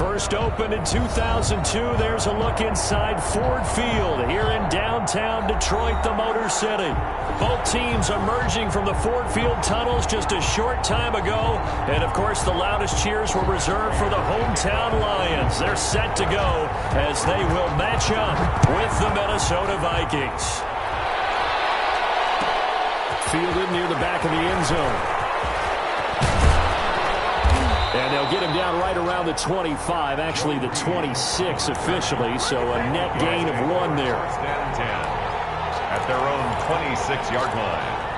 First opened in 2002, there's a look inside Ford Field here in downtown Detroit, the Motor City. Both teams emerging from the Ford Field tunnels just a short time ago. And, of course, the loudest cheers were reserved for the hometown Lions. They're set to go as they will match up with the Minnesota Vikings. Fielded near the back of the end zone. And they'll get him down right around the 25, actually the 26 officially, so a net gain of 1 there. First and 10 at their own 26-yard line.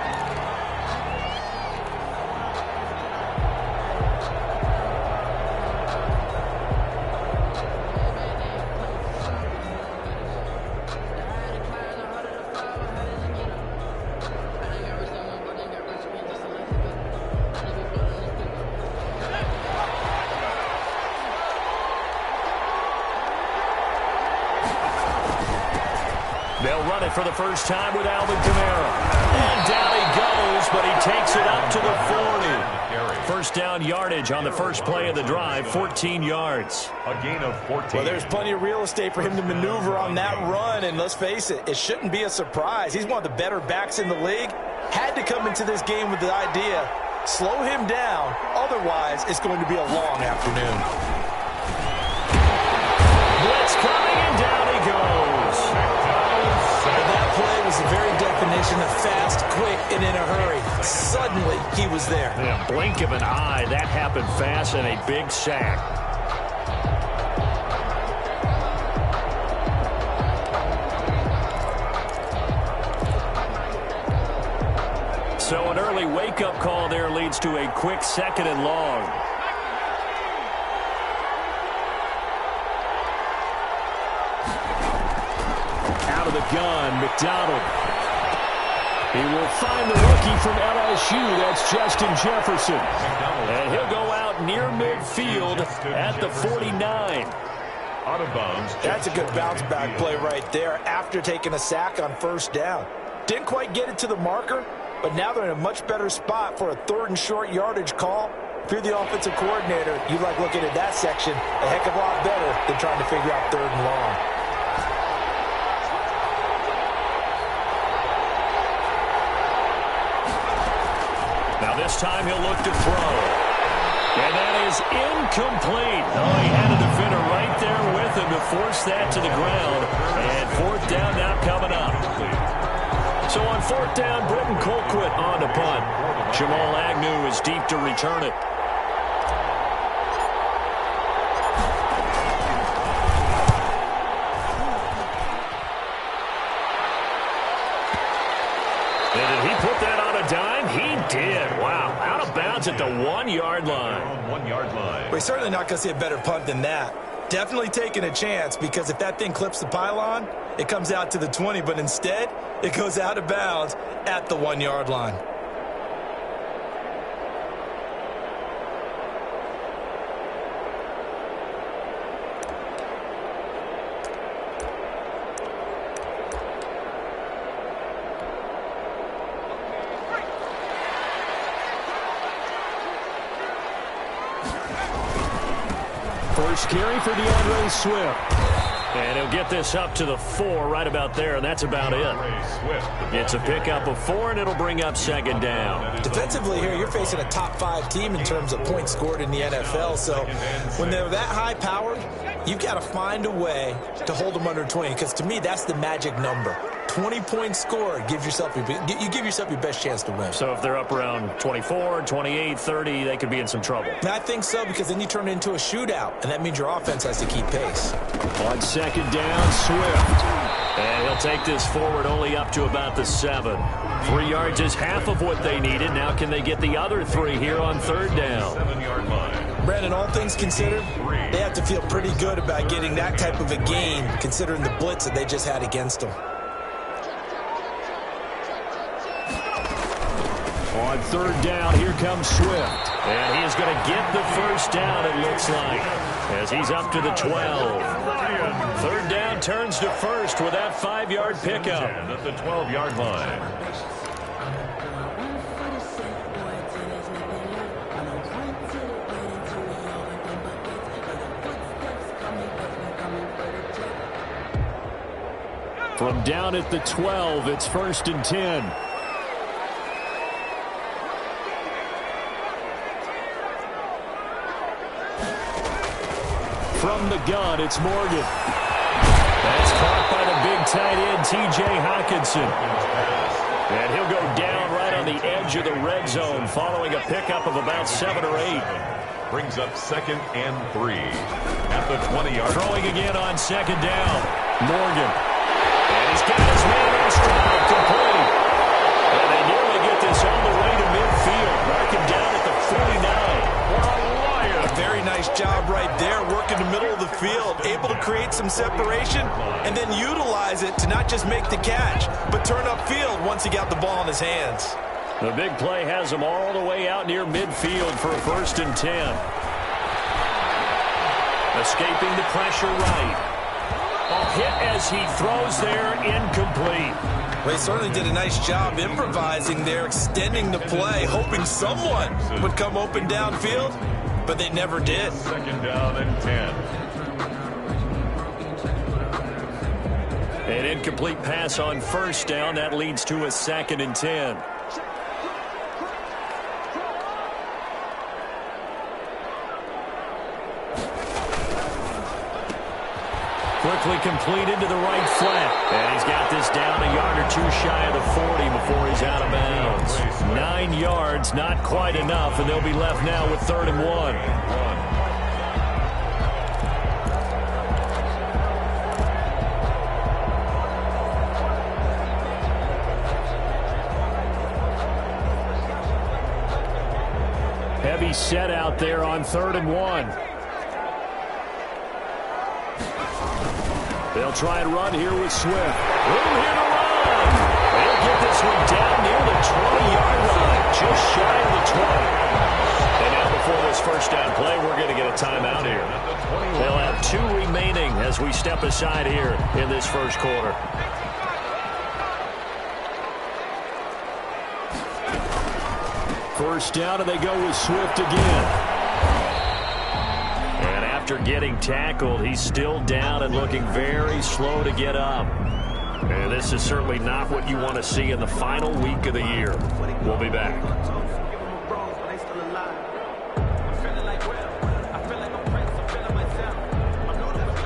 They'll run it for the first time with Alvin Kamara. And down he goes, but he takes it up to the 40. First down yardage on the first play of the drive, 14 yards. A gain of 14. Well, there's plenty of real estate for him to maneuver on that run, and let's face it, it shouldn't be a surprise. He's one of the better backs in the league. Had to come into this game with the idea, slow him down, otherwise it's going to be a long afternoon. Blitz coming, and down he goes. That play was the very definition of fast, quick, and in a hurry. Suddenly, he was there. Yeah, blink of an eye, that happened fast, and a big sack. So an early wake-up call there leads to a quick 2nd and long. Out of the gun, McDonald. He will find the rookie from LSU. That's Justin Jefferson. And he'll go out near midfield at the 49. Out of bounds. That's a good bounce-back play right there after taking a sack on first down. Didn't quite get it to the marker, but now they're in a much better spot for a 3rd and short yardage call. If you're the offensive coordinator, you like looking at that section a heck of a lot better than trying to figure out 3rd and long. This time he'll look to throw. And that is incomplete. Oh, he had a defender right there with him to force that to the ground. And 4th down now coming up. So on 4th down, Britton Colquitt on to punt. Jamal Agnew is deep to return it. And did he put that on a dime? He did. Wow. Out of bounds at the 1-yard line. 1-yard line. We're certainly not going to see a better punt than that. Definitely taking a chance, because if that thing clips the pylon, it comes out to the 20, but instead it goes out of bounds at the 1-yard line. First carry for DeAndre Swift. And he'll get this up to the 4 right about there, and that's about it. It's a pickup of 4, and it'll bring up 2nd down. Defensively here, you're facing a top 5 team in terms of points scored in the NFL. So when they're that high-powered, you've got to find a way to hold them under 20, because to me, that's the magic number. 20 points scored, you give yourself your best chance to win. So if they're up around 24, 28, 30, they could be in some trouble. And I think so, because then you turn it into a shootout, and that means your offense has to keep pace. On 2nd down, Swift. And he'll take this forward only up to about the 7. 3 yards is half of what they needed. Now can they get the other 3 here on 3rd down? 7-yard line. Brandon, all things considered, they have to feel pretty good about getting that type of a gain, considering the blitz that they just had against them. On 3rd down, here comes Swift. And he is going to get the first down, it looks like, as he's up to the 12. 3rd down turns to 1st with that 5-yard pickup. At the 12-yard line. From down at the 12, it's 1st and 10. From the gun, it's Morgan. That's caught by the big tight end, T.J. Hockenson. And he'll go down right on the edge of the red zone following a pickup of about 7 or 8. Brings up 2nd and 3 at the 20-yard. Throwing again on 2nd down. Morgan. And he's got his man in stride, complete. And they nearly get this all the way to midfield. Mark him down at the 49. A very nice job right there, working the middle of the field, able to create some separation and then utilize it to not just make the catch, but turn upfield once he got the ball in his hands. The big play has him all the way out near midfield for a 1st and 10. Escaping the pressure right. A hit as he throws there, incomplete. Well, he certainly did a nice job improvising there, extending the play, hoping someone would come open downfield, but they never did. 2nd down and 10. An incomplete pass on 1st down. That leads to a 2nd and 10. Quickly completed to the right flat. And he's got this down a yard or 2 shy of the 40 before he's out of bounds. 9 yards, not quite enough, and they'll be left now with 3rd and 1. Heavy set out there on 3rd and 1. They'll try and run here with Swift. Room here to run. They'll get this one down near the 20-yard line, just shy of the 20. And now before this 1st down play, we're going to get a timeout here. They'll have 2 remaining as we step aside here in this 1st quarter. First down, and they go with Swift again. After getting tackled, he's still down and looking very slow to get up. And this is certainly not what you want to see in the final week of the year. We'll be back.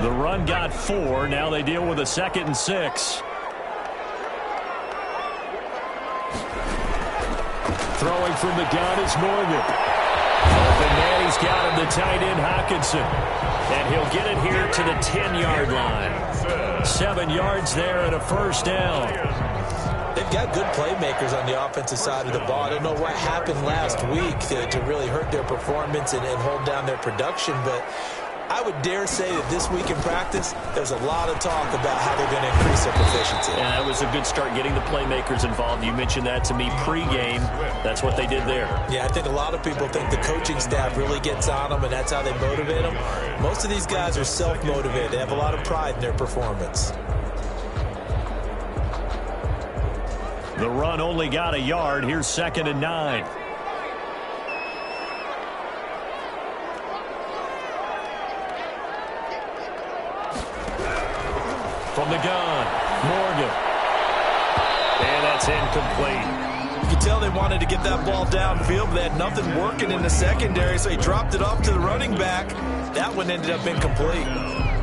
The run got 4. Now they deal with a 2nd and 6. Throwing from the gun is Morgan. Open man, he's got him, the tight end Hockenson. And he'll get it here to the 10-yard line. 7 yards there and a 1st down. They've got good playmakers on the offensive side of the ball. I don't know what happened last week to really hurt their performance and hold down their production, but I would dare say that this week in practice, there's a lot of talk about how they're going to increase their proficiency. Yeah, that was a good start getting the playmakers involved. You mentioned that to me pregame. That's what they did there. Yeah, I think a lot of people think the coaching staff really gets on them, and that's how they motivate them. Most of these guys are self-motivated. They have a lot of pride in their performance. The run only got a yard. Here's 2nd and 9. From the gun, Morgan. And that's incomplete. You could tell they wanted to get that ball downfield, but they had nothing working in the secondary, so he dropped it off to the running back. That one ended up incomplete.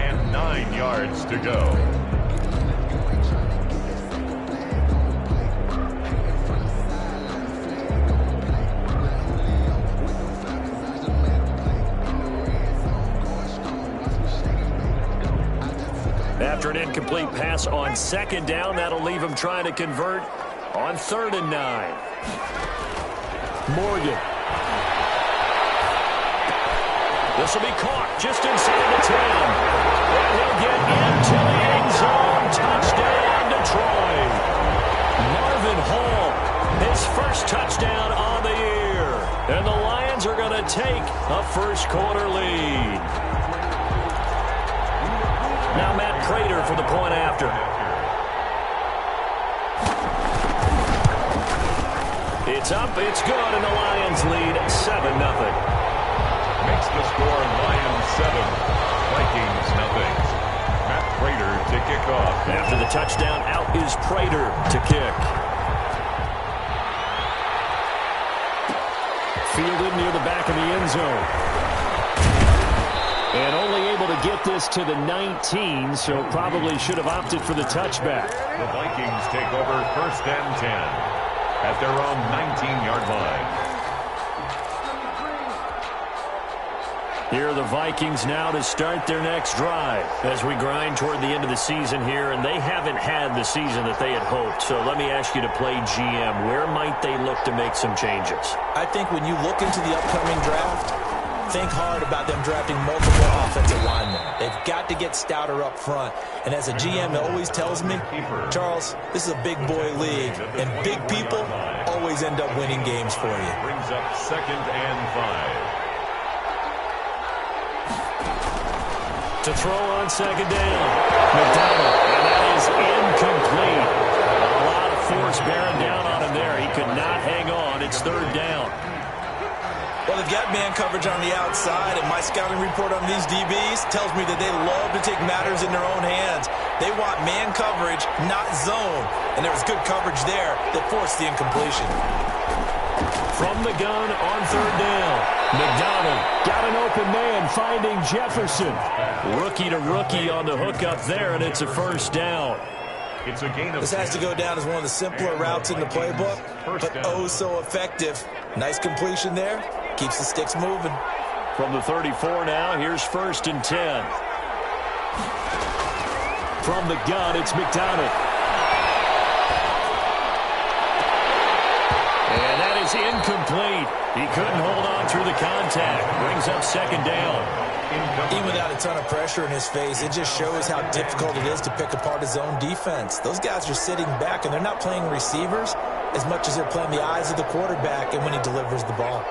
And 9 yards to go. After an incomplete pass on 2nd down, that'll leave him trying to convert on 3rd and 9. Morgan. This will be caught just inside the 10. And he'll get into the end zone. Touchdown, Detroit. Marvin Hall, his 1st touchdown on the year. And the Lions are going to take a 1st quarter lead. Now Matt Prater for the point after. It's up, it's good, and the Lions lead 7-0. Makes the score Lions 7, Vikings 0. Matt Prater to kick off. After the the touchdown out is Prater to kick. Fielded near the back of the end zone. And only able to get this to the 19, so probably should have opted for the touchback. The Vikings take over 1st and 10 at their own 19-yard line. Here are the Vikings now to start their next drive as we grind toward the end of the season here, and they haven't had the season that they had hoped. So let me ask you to play GM. Where might they look to make some changes? I think when you look into the upcoming draft, think hard about them drafting multiple offensive linemen. They've got to get stouter up front. And as a GM, it always tells me, Charles, this is a big boy league, and big people always end up winning games for you. Brings up 2nd and 5. To throw on 2nd down. McDonald, and that is incomplete. A lot of force bearing down on him there. He could not hang on. It's 3rd down. Well, they've got man coverage on the outside, and my scouting report on these DBs tells me that they love to take matters in their own hands. They want man coverage, not zone. And there was good coverage there that forced the incompletion. From the gun on 3rd down. McDonald got an open man, finding Jefferson. Rookie to rookie on the hookup there, and it's a 1st down. It's a gain of This has to go down as one of the simpler routes in the playbook, but oh so effective. Nice completion there. Keeps the sticks moving. From the 34 now, here's 1st and 10. From the gun, it's McDonald. And that is incomplete. He couldn't hold on through the contact. Brings up 2nd down. Even without a ton of pressure in his face, it just shows how difficult it is to pick apart his own defense. Those guys are sitting back, and they're not playing receivers as much as they're playing the eyes of the quarterback and when he delivers the ball.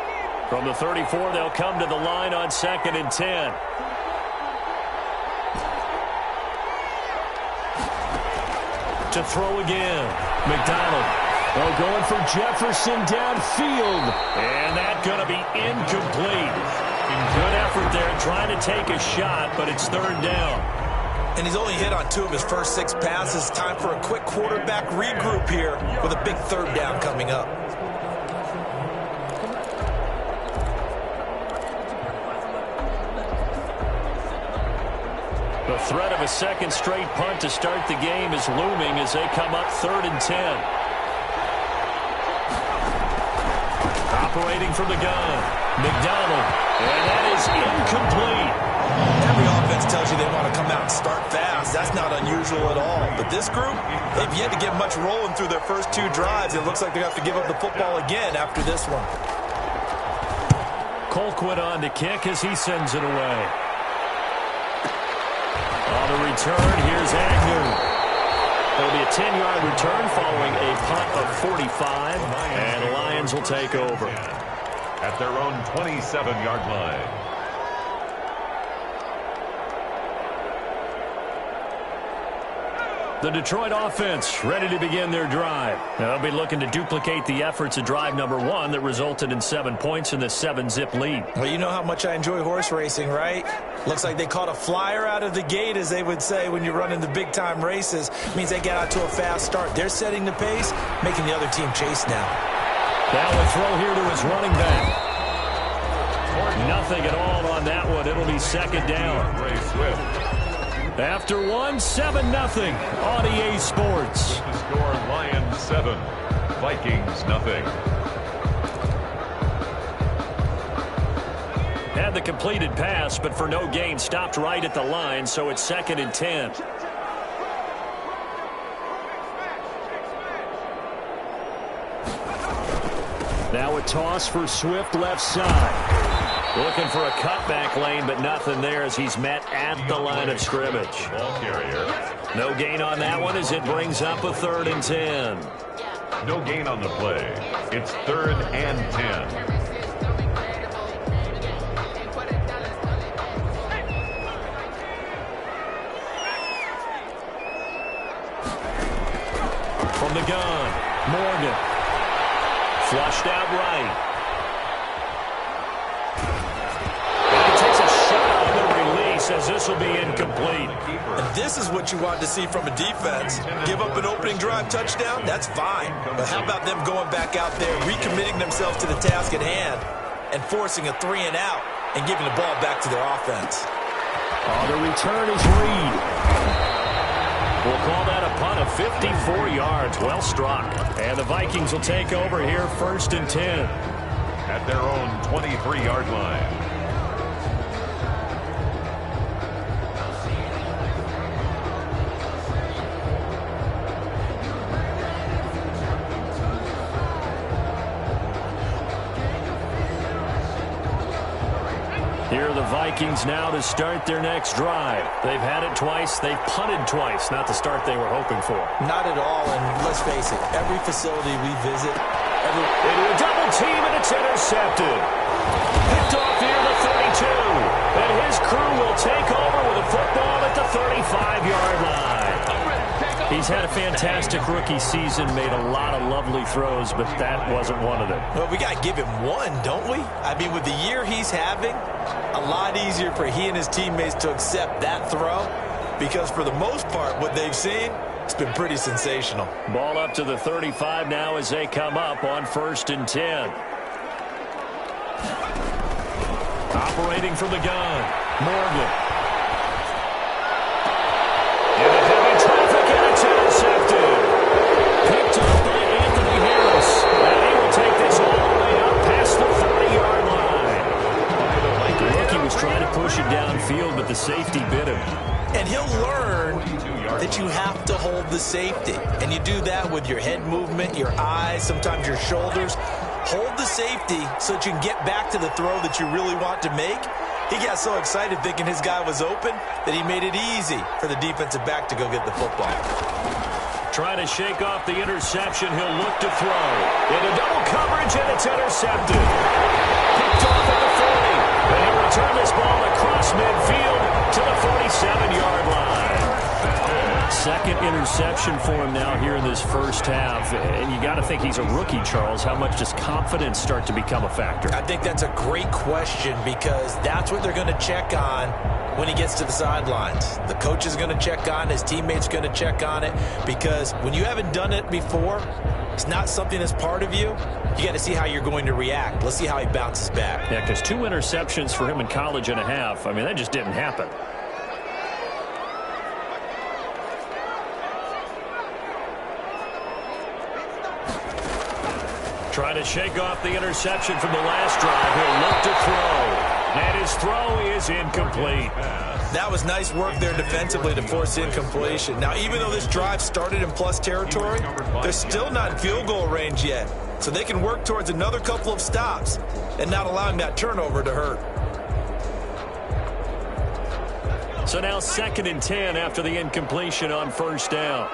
From the 34, they'll come to the line on 2nd and 10. To throw again. McDonald. Oh, going for Jefferson downfield. And that's going to be incomplete. Good effort there trying to take a shot, but it's 3rd down. And he's only hit on 2 of his first 6 passes. Time for a quick quarterback regroup here with a big 3rd down coming up. The threat of a 2nd straight punt to start the game is looming as they come up 3rd and 10. Operating from the gun, McDonald, and that is incomplete. Every offense tells you they want to come out and start fast. That's not unusual at all. But this group, they've yet to get much rolling through their first 2 drives. It looks like they're going to have to give up the football again after this one. Colquitt on to kick as he sends it away. On the return, here's Agnew. It'll be a 10-yard return following a punt of 45, and the Lions will take over. At their own 27-yard line. The Detroit offense ready to begin their drive. They'll be looking to duplicate the efforts of drive number 1 that resulted in 7 points in the 7-zip lead. Well, you know how much I enjoy horse racing, right? Looks like they caught a flyer out of the gate, as they would say when you're running the big-time races. Means they get out to a fast start. They're setting the pace, making the other team chase now. Now a throw here to his running back. Nothing at all on that one. It'll be 2nd down. Ray Swift. After 1, 7-0 on EA Sports. The score, Lions 7, Vikings nothing. Had the completed pass, but for no gain, stopped right at the line, so it's 2nd and 10. Now a toss for Swift left side. Looking for a cutback lane, but nothing there as he's met at the line of scrimmage. Ball carrier. No gain on that one as it brings up a 3rd and 10. No gain on the play. It's 3rd and 10. From the gun, Morgan. Flushed out right. And he takes a shot on the release as this this will be incomplete. And this is what you want to see from a defense. Give up an opening drive touchdown, that's fine. But how about them going back out there, recommitting themselves to the task at hand, and forcing a 3-and-out and giving the ball back to their offense? The return is Reed. We'll call that a punt of 54 yards. Well struck. And the Vikings will take over here, 1st and 10. At their own 23-yard line. Here are the Vikings now to start their next drive. They've had it twice. They've punted twice. Not the start they were hoping for. Not at all, and let's face it, every facility we visit... Into a double team, and it's intercepted. Picked off here at the 32. And his crew will take over with a football at the 35-yard line. He's had a fantastic rookie season, made a lot of lovely throws, but that wasn't one of them. Well, we got to give him one, don't we? I mean, with the year he's having, a lot easier for he and his teammates to accept that throw, because for the most part, what they've seen, it's been pretty sensational. Ball up to the 35 now as they come up on 1st and 10. Operating from the gun, Morgan. Into heavy traffic, and it's intercepted. Picked up by Anthony Harris. And he will take this all the way up past the 40-yard line. The rookie was trying to push it downfield, but the safety bit him. And he'll learn that you have to hold the safety. And you do that with your head movement, your eyes, sometimes your shoulders. Hold the safety so that you can get back to the throw that you really want to make. He got so excited thinking his guy was open that he made it easy for the defensive back to go get the football. Trying to shake off the interception, he'll look to throw. Into double coverage, and it's intercepted. Picked off at the 40. And he'll return this ball across midfield to the 47-yard line. Second interception for him now here in this first half. And you got to think he's a rookie, Charles. How much does confidence start to become a factor? I think that's a great question, because that's what they're going to check on when he gets to the sidelines. The coach is going to check on it. His teammates are going to check on it, because when you haven't done it before, it's not something that's part of you. You got to see how you're going to react. Let's see how he bounces back. Yeah, because 2 interceptions for him in college and a half. I mean, that just didn't happen. Trying to shake off the interception from the last drive. He'll look to throw. And his throw is incomplete. That was nice work there defensively to force incompletion. Now, even though this drive started in plus territory, they're still not in field goal range yet. So they can work towards another couple of stops and not allowing that turnover to hurt. So now 2nd and 10 after the incompletion on 1st down.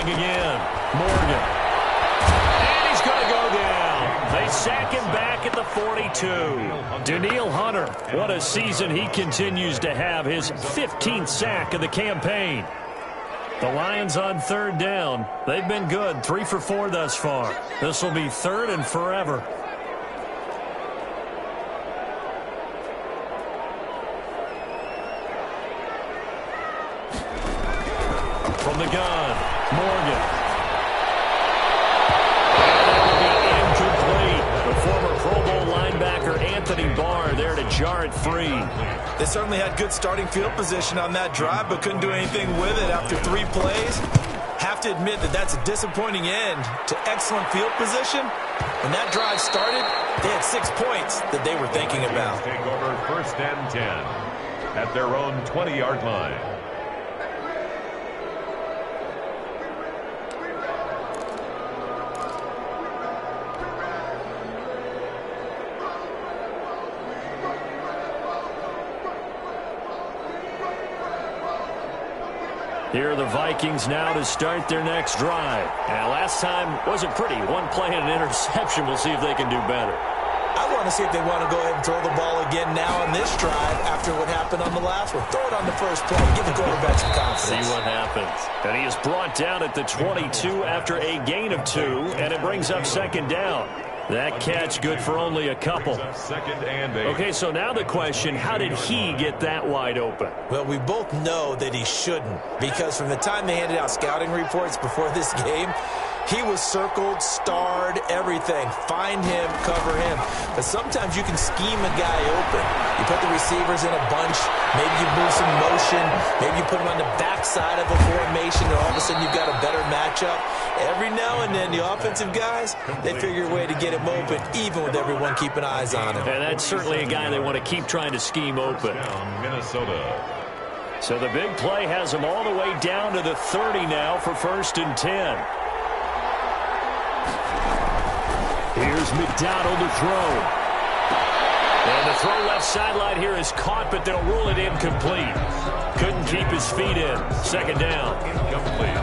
Again, Morgan. And he's going to go down. They sack him back at the 42. Danielle Hunter, what a season he continues to have. His 15th sack of the campaign. The Lions on 3rd down. They've been good, 3 for 4 thus far. This will be 3rd and forever. From the gun, Morgan. And that will be incomplete. The former Pro Bowl linebacker Anthony Barr there to jar it free. They certainly had good starting field position on that drive, but couldn't do anything with it after 3 plays. Have to admit that that's a disappointing end to excellent field position. When that drive started, they had 6 points that they were thinking about. Take over 1st and 10 at their own 20-yard line. Here are the Vikings now to start their next drive. And last time wasn't pretty. 1 play and an interception. We'll see if they can do better. I want to see if they want to go ahead and throw the ball again now on this drive after what happened on the last one. Throw it on the first play. Give the quarterback some confidence. See what happens. And he is brought down at the 22 after a gain of 2, and it brings up second down. That catch good for only a couple. Second and 8. Okay, so now the question, how did he get that wide open? Well, we both know that he shouldn't, because from the time they handed out scouting reports before this game, he was circled, starred, everything. Find him, cover him. But sometimes you can scheme a guy open. You put the receivers in a bunch. Maybe you move some motion. Maybe you put them on the backside of a formation, and all of a sudden you've got a better matchup. Every now and then, the offensive guys, they figure a way to get him open, even with everyone keeping eyes on him. And that's certainly a guy they want to keep trying to scheme open. Down Minnesota. So the big play has him all the way down to the 30 now for 1st and 10. Here's McDonald to throw. And the throw left sideline here is caught, but they'll rule it incomplete. Couldn't keep his feet in. Second down. Incomplete.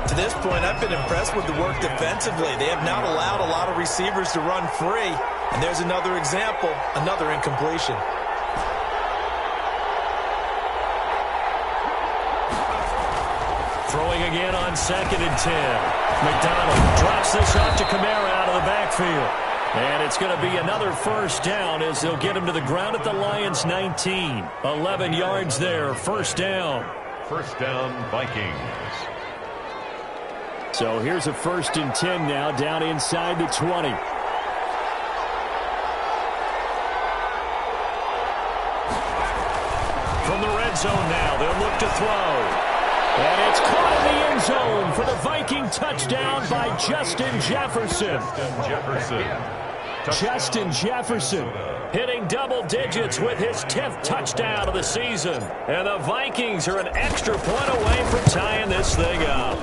To this point, I've been impressed with the work defensively. They have not allowed a lot of receivers to run free. And there's another example, another incompletion. Throwing again on 2nd and 10. McDonald drops this off to Kamara out of the backfield. And it's going to be another first down as they'll get him to the ground at the Lions' 19. 11 yards there, first down. First down, Vikings. So here's a 1st and 10 now, down inside the 20. From the red zone now, they'll look to throw. And it's caught in the end zone for the Viking touchdown by Justin Jefferson. Justin Jefferson hitting double digits with his 10th touchdown of the season. And the Vikings are an extra point away from tying this thing up.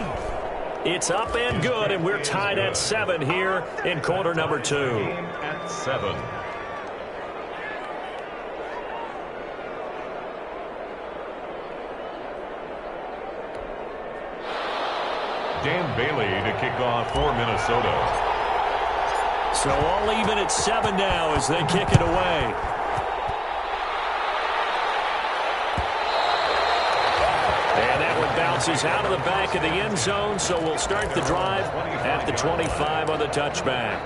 It's up and good, and we're tied at 7 here in quarter number 2. At 7. Dan Bailey to kick off for Minnesota. So all even at 7 now as they kick it away. And that one bounces out of the back of the end zone, so we'll start the drive at the 25 on the touchback.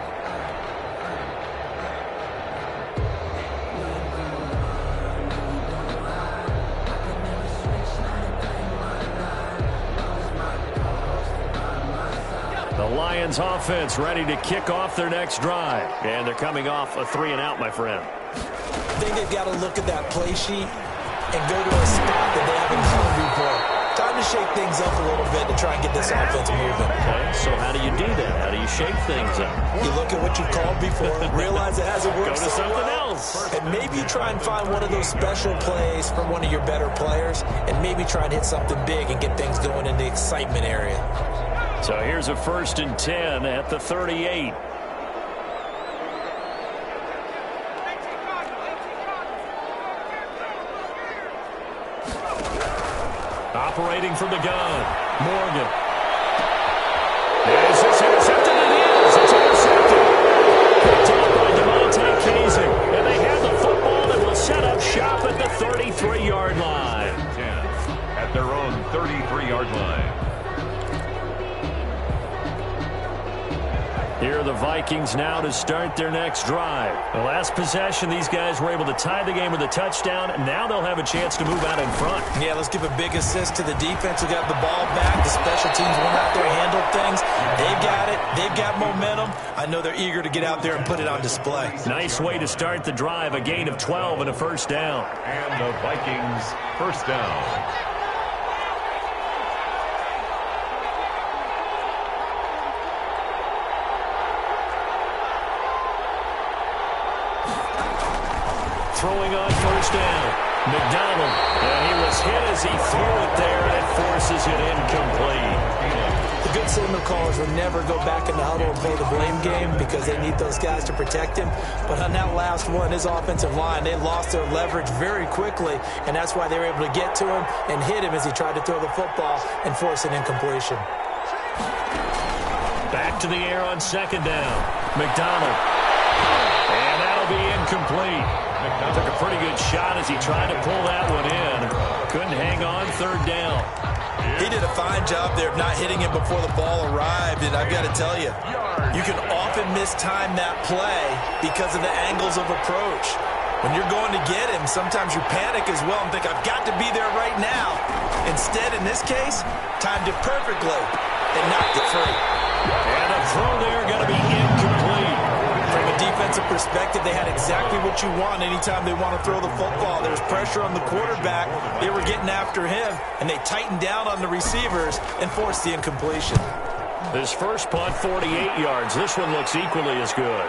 The Lions offense ready to kick off their next drive. And they're coming off a 3-and-out, my friend. I think they've got to look at that play sheet and go to a spot that they haven't seen before. Time to shake things up a little bit to try and get this offense moving. Okay, so how do you do that? How do you shake things up? You look at what you called before, realize it hasn't worked Go to so something well, else. and maybe you try and find one of those special plays from one of your better players, and maybe try and hit something big and get things going in the excitement area. So here's a 1st and 10 at the 38. Operating from the gun, Morgan. Is this intercepted? It is. It's intercepted. Picked up by DeMonte Casey. And they have the football that will set up shop at the 33-yard line. 10 at their own 33-yard line. Here are the Vikings now to start their next drive. The last possession, these guys were able to tie the game with a touchdown. Now they'll have a chance to move out in front. Yeah, let's give a big assist to the defense who got the ball back. The special teams went out there and handled things. They've got it. They've got momentum. I know they're eager to get out there and put it on display. Nice way to start the drive. A gain of 12 and a first down. And the Vikings first down. Throwing on first down. McDonald. And he was hit as he threw it there, and it forces it incomplete. The good signal callers will never go back in the huddle and play the blame game because they need those guys to protect him. But on that last one, his offensive line, they lost their leverage very quickly, and that's why they were able to get to him and hit him as he tried to throw the football and force an incompletion. Back to the air on second down. McDonald. And that'll be incomplete. Took a pretty good shot as he tried to pull that one in. Couldn't hang on third down. He did a fine job there of not hitting him before the ball arrived, and I've got to tell you, you can often mistime that play because of the angles of approach. When you're going to get him, sometimes you panic as well and think, I've got to be there right now. Instead, in this case, timed it perfectly and knocked it free. And a throw there going to be incomplete. From a defensive perspective, they had exactly what you want anytime they want to throw the football. There's pressure on the quarterback. They were getting after him, and they tightened down on the receivers and forced the incompletion. This first punt, 48 yards. This one looks equally as good.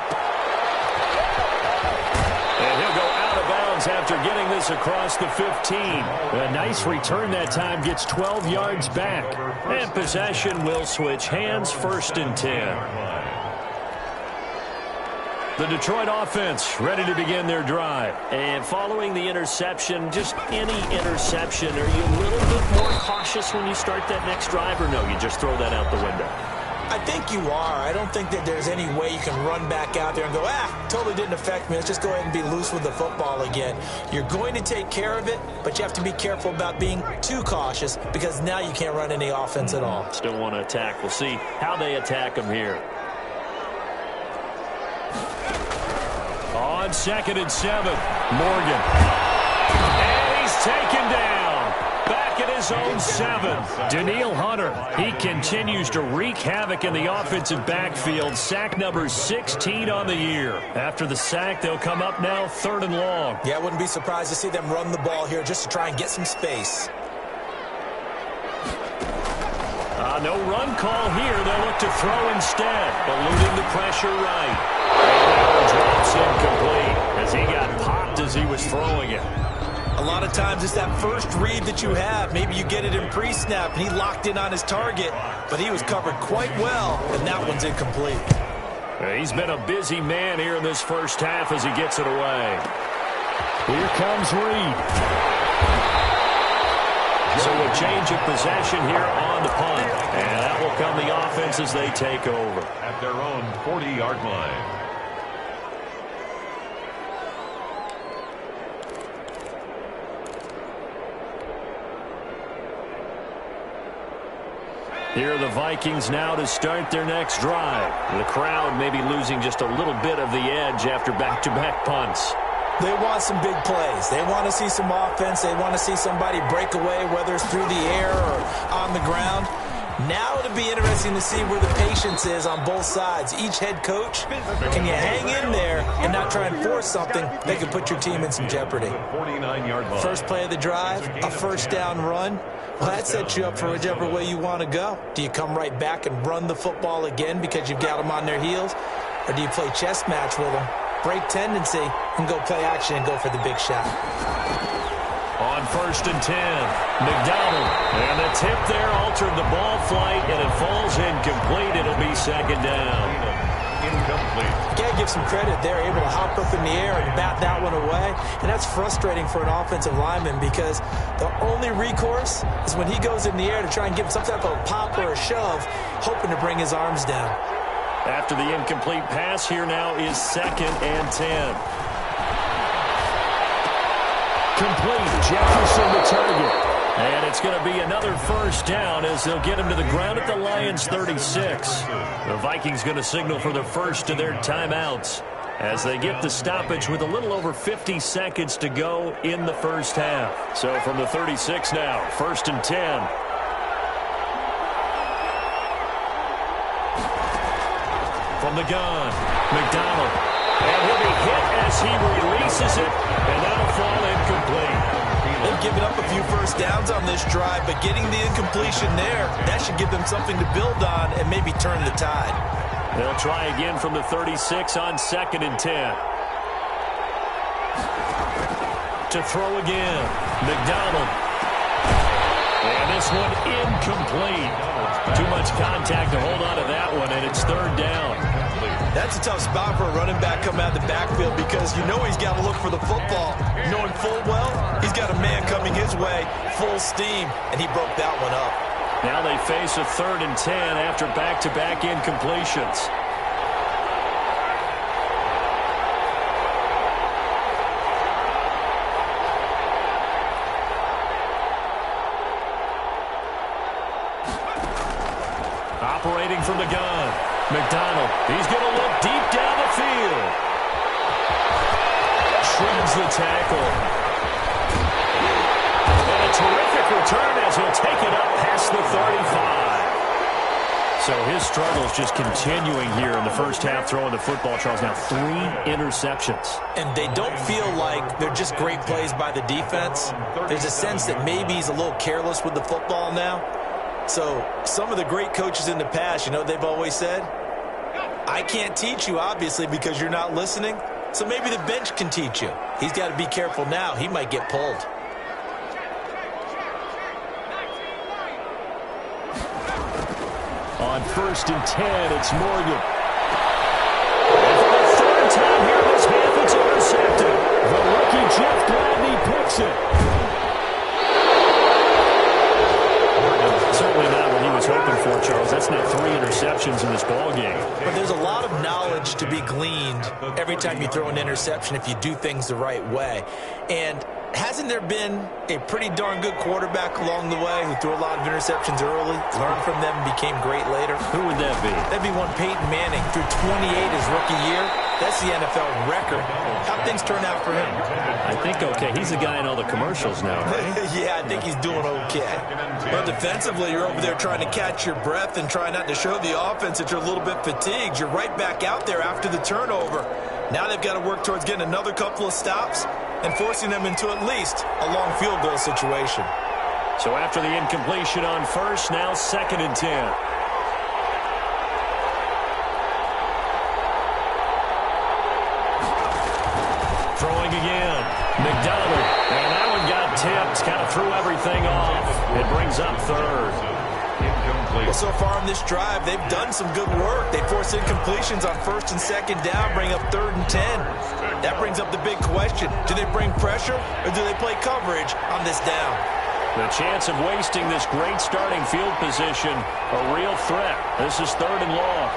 And he'll go out of bounds after getting this across the 15. A nice return that time, gets 12 yards back. And possession will switch hands, 1st and 10. The Detroit offense ready to begin their drive. And following the interception, just any interception, are you a little bit more cautious when you start that next drive, or no, you just throw that out the window? I think you are. I don't think that there's any way you can run back out there and go, totally didn't affect me. Let's just go ahead and be loose with the football again. You're going to take care of it, but you have to be careful about being too cautious because now you can't run any offense at all. Still want to attack. We'll see how they attack them here. On 2nd and 7, Morgan. And he's taken down. Back at his own 7. Danielle Hunter, he continues to wreak havoc in the offensive backfield. Sack number 16 on the year. After the sack, they'll come up now 3rd and long. Yeah, I wouldn't be surprised to see them run the ball here just to try and get some space. No run call here. They'll look to throw instead. Eluding the pressure right. And drops incomplete as he got popped as he was throwing it. A lot of times it's that first read that you have. Maybe you get it in pre-snap, and he locked in on his target, but he was covered quite well, and that one's incomplete. He's been a busy man here in this first half as he gets it away. Here comes Reed. So a change of possession here on the punt. And that will come the offense as they take over. At their own 40-yard line. Here are the Vikings now to start their next drive. The crowd may be losing just a little bit of the edge after back-to-back punts. They want some big plays. They want to see some offense. They want to see somebody break away, whether it's through the air or on the ground. Now it'll be interesting to see where the patience is on both sides. Each head coach, can you hang in there and not try and force something that could put your team in some jeopardy? 49-yard line. First play of the drive, a first down run. Well, that sets you up for whichever way you want to go. Do you come right back and run the football again because you've got them on their heels? Or do you play chess match with them, break tendency, and go play action and go for the big shot? On 1st and 10, McDonald. And the tip there altered the ball flight, and it falls incomplete. It'll be 2nd down. Incomplete. You got to give some credit. They're able to hop up in the air and bat that one away. And that's frustrating for an offensive lineman because the only recourse is when he goes in the air to try and give some type of pop or a shove, hoping to bring his arms down. After the incomplete pass, here now is 2nd and 10. Complete. Jefferson the target. And it's going to be another first down as they'll get him to the ground at the Lions' 36. The Vikings going to signal for the first of their timeouts as they get the stoppage with a little over 50 seconds to go in the first half. So from the 36 now, 1st and 10. From the gun, McDonald. And he'll be hit as he releases it, and that'll fall incomplete. They've given up a few first downs on this drive, but getting the incompletion there, that should give them something to build on and maybe turn the tide. They'll try again from the 36 on 2nd and 10. To throw again, McDonald. And this one incomplete. Too much contact to hold on to that one, and it's 3rd down. That's a tough spot for a running back coming out of the backfield because you know he's got to look for the football. Knowing full well, he's got a man coming his way, full steam, and he broke that one up. Now they face a 3rd and 10 after back-to-back incompletions. Operating from the gun. McDonald, he's going to look deep down the field. Shreds the tackle. And a terrific return as he'll take it up past the 35. So his struggles just continuing here in the first half throwing the football, Charles. Now 3 interceptions. And they don't feel like they're just great plays by the defense. There's a sense that maybe he's a little careless with the football now. So some of the great coaches in the past, you know, they've always said, I can't teach you, obviously, because you're not listening. So maybe the bench can teach you. He's got to be careful now. He might get pulled. On 1st and 10, it's Morgan. And for the 3rd time here in this half, it's intercepted. The rookie Jeff Gladney picks it. Certainly not what he was hoping for, Charles. That's now 3 interceptions in this ballgame. But there's a lot of knowledge to be gleaned every time you throw an interception if you do things the right way. And hasn't there been a pretty darn good quarterback along the way who threw a lot of interceptions early, learned from them, and became great later? Who would that be? That'd be one Peyton Manning. Threw 28 his rookie year. That's the NFL record. How'd things turn out for him? I think okay. He's the guy in all the commercials now, right? Yeah, I think he's doing okay. But defensively, you're over there trying to catch your breath and try not to show the offense that you're a little bit fatigued. You're right back out there after the turnover. Now they've got to work towards getting another couple of stops and forcing them into at least a long field goal situation. So after the incompletion on 1st, now 2nd and 10. Throwing again. McDonald. And that one got tipped. Kind of threw everything off. It brings up 3rd. Well, so far on this drive, they've done some good work. They force incompletions on 1st and 2nd down, bring up 3rd and 10. That brings up the big question. Do they bring pressure or do they play coverage on this down? The chance of wasting this great starting field position, a real threat. This is 3rd and long.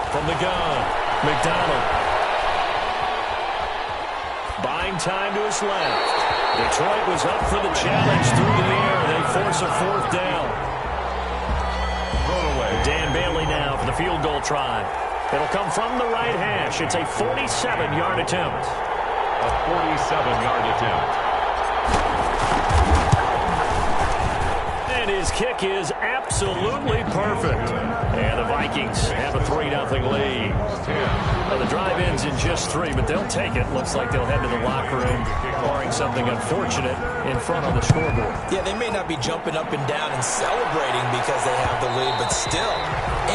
From the gun, McDonald. Buying time to his left. Detroit was up for the challenge through the air. They force a 4th down. Dan Bailey now for the field goal try. It'll come from the right hash. It's a 47-yard attempt. A 47-yard attempt. And his kick is absolutely perfect. And the Vikings have a 3-0 lead. Well, the drive ends in just 3, but they'll take it. Looks like they'll head to the locker room, barring something unfortunate in front of the scoreboard. Yeah, they may not be jumping up and down and celebrating because they have the lead, but still,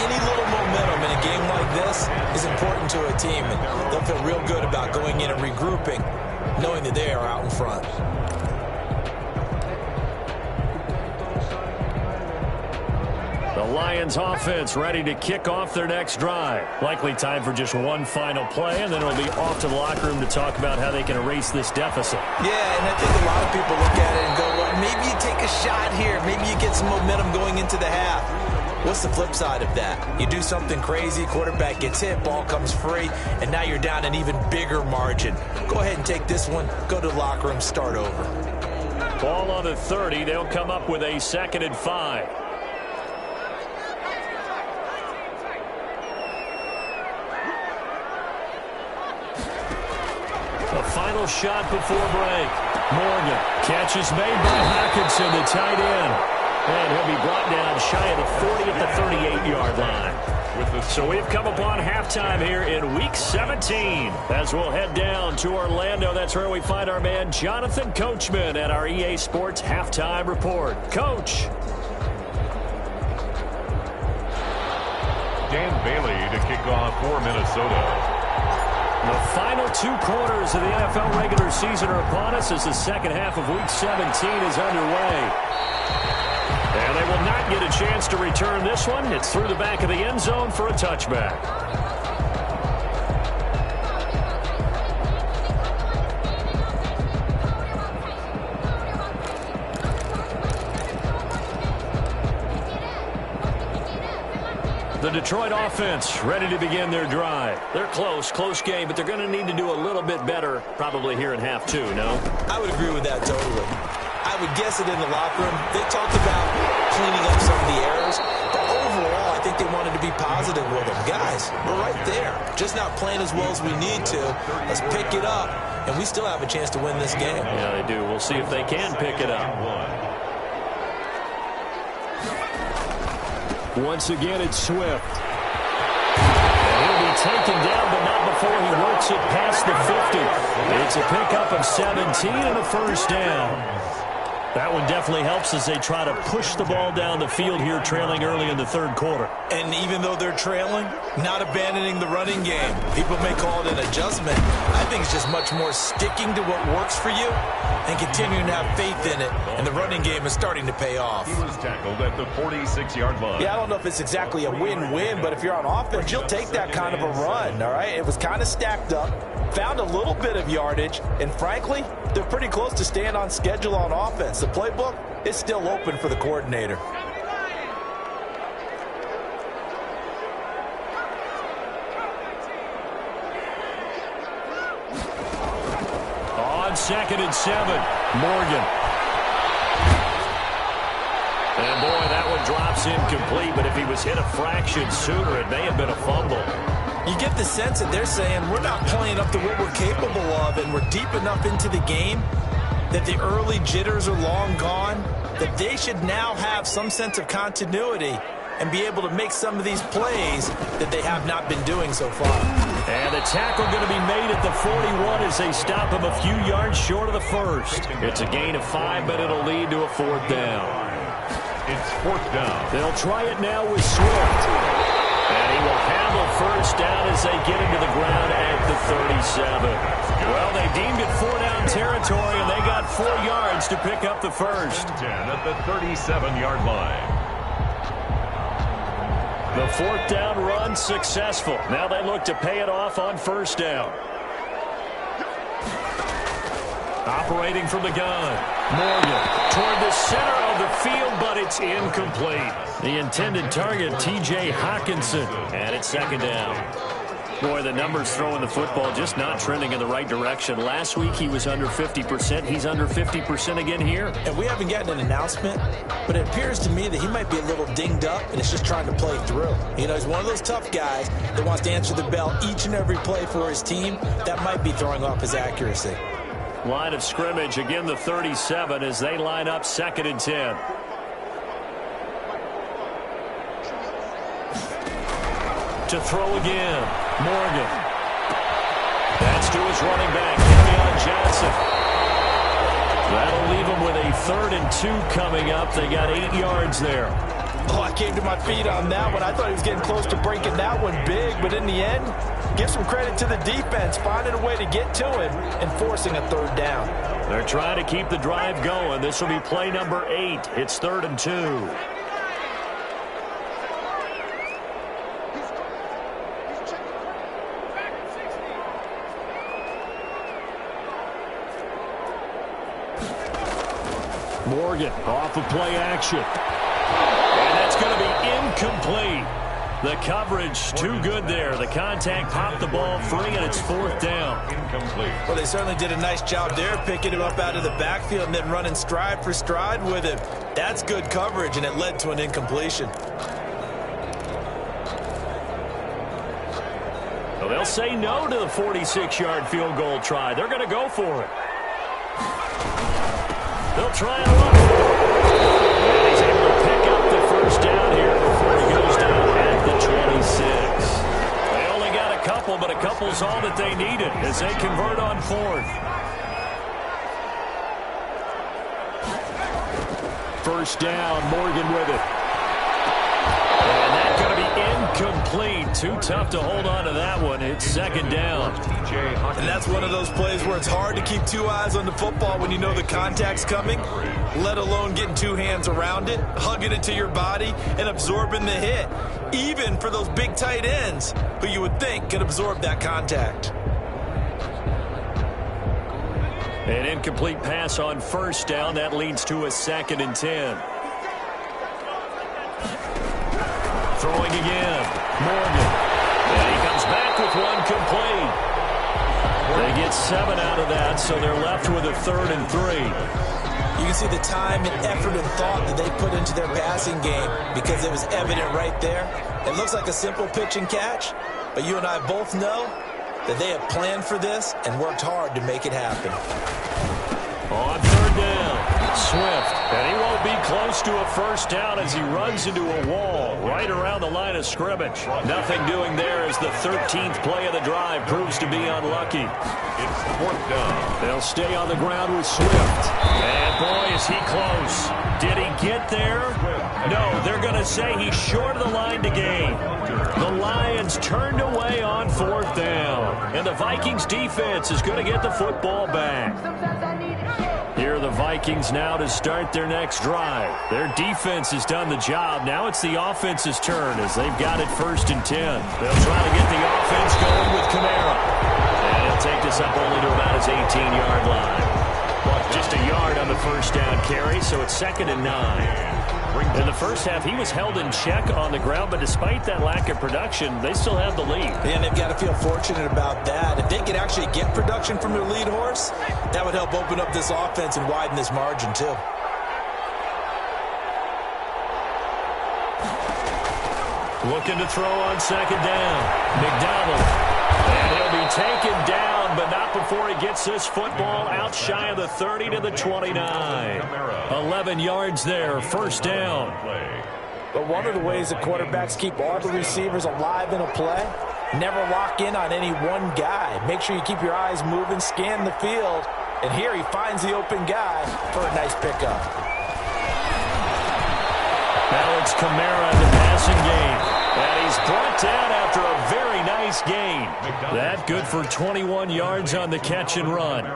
any little momentum in a game like this is important to a team. And they'll feel real good about going in and regrouping, knowing that they are out in front. The Lions offense ready to kick off their next drive. Likely time for just one final play, and then it'll be off to the locker room to talk about how they can erase this deficit. Yeah, and I think a lot of people look at it and go, well, maybe you take a shot here. Maybe you get some momentum going into the half. What's the flip side of that? You do something crazy, quarterback gets hit, ball comes free, and now you're down an even bigger margin. Go ahead and take this one, go to the locker room, start over. Ball on the 30. They'll come up with a 2nd and 5. A final shot before break. Morgan. Catch is made by Hockenson, the tight end. And he'll be brought down shy of the 40 at the 38-yard line. So we've come upon halftime here in Week 17. As we'll head down to Orlando, that's where we find our man Jonathan Coachman at our EA Sports Halftime Report. Coach. Dan Bailey to kick off for Minnesota. The final 2 quarters of the NFL regular season are upon us as the second half of Week 17 is underway. And they will not get a chance to return this one. It's through the back of the end zone for a touchback. The Detroit offense ready to begin their drive. They're close game, but they're going to need to do a little bit better probably here in half 2, no? I would agree with that totally. I I would guess it in the locker room. They talked about cleaning up some of the errors, but overall, I think they wanted to be positive with them. Guys, we're right there. Just not playing as well as we need to. Let's pick it up, and we still have a chance to win this game. Yeah, they do. We'll see if they can pick it up. Once again, it's Swift. And he'll be taken down, but not before he works it past the 50. It's a pickup of 17 and a first down. That one definitely helps as they try to push the ball down the field here, trailing early in the third quarter. And even though they're trailing, not abandoning the running game. People may call it an adjustment. I think it's just much more sticking to what works for you and continuing to have faith in it. And the running game is starting to pay off. He was tackled at the 46-yard line. Yeah, I don't know if it's exactly a win-win, but if you're on offense, you'll take that kind of a run, all right? It was kind of stacked up, found a little bit of yardage, and frankly, they're pretty close to staying on schedule on offense. The playbook is still open for the coordinator. On 2nd and 7, Morgan. And boy, that one drops incomplete, but if he was hit a fraction sooner, it may have been a fumble. You get the sense that they're saying we're not playing up to what we're capable of, and we're deep enough into the game that the early jitters are long gone, that they should now have some sense of continuity and be able to make some of these plays that they have not been doing so far. And the tackle going to be made at the 41 as they stop him a few yards short of the first. It's a gain of 5, but it'll lead to a 4th down. It's 4th down. They'll try it now with Swift. And he will handle first down as they get into the ground at the 37. Well, they deemed it 4-down territory, and they got 4 yards to pick up the first. 10 at the 37-yard line. The 4th down run successful. Now they look to pay it off on first down. Operating from the gun. Morgan toward the center of the field, but it's incomplete. The intended target, T.J. Hawkinson. And it's 2nd down. Boy, the numbers throwing the football just not trending in the right direction. Last week he was under 50%. He's under 50% again here. And we haven't gotten an announcement, but it appears to me that he might be a little dinged up and is just trying to play through. You know, he's one of those tough guys that wants to answer the bell each and every play for his team. That might be throwing off his accuracy. Line of scrimmage, again the 37 as they line up 2nd and 10. To throw again, Morgan. That's to his running back, Damian Johnson. That'll leave him with a 3rd and 2 coming up. They got 8 yards there. Oh, I came to my feet on that one. I thought he was getting close to breaking that one big, but in the end, give some credit to the defense, finding a way to get to him and forcing a 3rd down. They're trying to keep the drive going. This will be play number 8. It's 3rd and 2. Morgan off of play action. And that's going to be incomplete. The coverage too good there. The contact popped the ball free, and it's 4th down. Incomplete. Well, they certainly did a nice job there, picking him up out of the backfield and then running stride for stride with him. That's good coverage, and it led to an incompletion. Well, they'll say no to the 46-yard field goal try. They're going to go for it. They'll try and run. And he's able to pick up the first down here before he goes down at the 26. They only got a couple, but a couple's all that they needed as they convert on 4th. First down, Morgan with it. And that's going to be incomplete. Too tough to hold on to that one. It's 2nd down. And that's one of those plays where it's hard to keep 2 eyes on the football when you know the contact's coming, let alone getting 2 hands around it, hugging it to your body, and absorbing the hit, even for those big tight ends who you would think could absorb that contact. An incomplete pass on first down. That leads to a 2nd and 10. Throwing again. Morgan. And he comes back with one complete. They get 7 out of that, so they're left with a 3rd and 3. You can see the time and effort and thought that they put into their passing game because it was evident right there. It looks like a simple pitch and catch, but you and I both know that they have planned for this and worked hard to make it happen. On third down, Swift, and he won't be close to a first down as he runs into a wall right around the line of scrimmage. Nothing doing there as the 13th play of the drive proves to be unlucky. It's fourth down. They'll stay on the ground with Swift. And boy, is he close. Did he get there? No, they're going to say he's short of the line to gain. The Lions turned away on fourth down. And the Vikings defense is going to get the football back. Here are the Vikings now to start their next drive. Their defense has done the job. Now it's the offense's turn as they've got it 1st and 10. They'll try to get the offense going with Kamara. And he'll take this up only to about his 18-yard line. Just a yard on the first down carry, so it's 2nd and 9. In the first half, he was held in check on the ground, but despite that lack of production, they still have the lead. And they've got to feel fortunate about that. If they could actually get production from their lead horse, that would help open up this offense and widen this margin, too. Looking to throw on 2nd down. McDonald. And he'll be taken down, but not before he gets this football out shy of the 30 to the 29. 11 yards there, 1st down. But one of the ways the quarterbacks keep all the receivers alive in a play, never lock in on any one guy. Make sure you keep your eyes moving, scan the field, and here he finds the open guy for a nice pickup. Now it's Kamara in the passing game. And he's brought down after a very nice gain. That good for 21 yards on the catch and run.